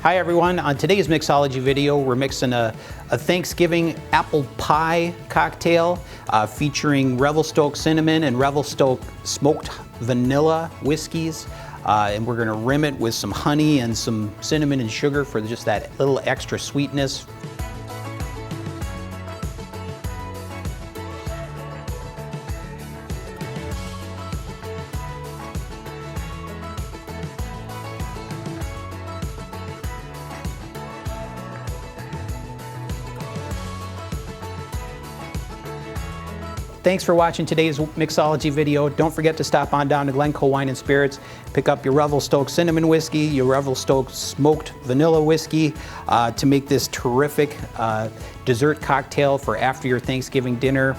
Hi everyone, on today's Mixology video we're mixing a Thanksgiving apple pie cocktail featuring Revel Stoke cinnamon and Revel Stoke smoked vanilla whiskeys. And we're going to rim it with some honey and some cinnamon and sugar for just that little extra sweetness. Thanks for watching today's Mixology video. Don't forget to stop on down to Glencoe Wine and Spirits. Pick up your Revel Stoke cinnamon whiskey, your Revel Stoke smoked vanilla whiskey to make this terrific dessert cocktail for after your Thanksgiving dinner.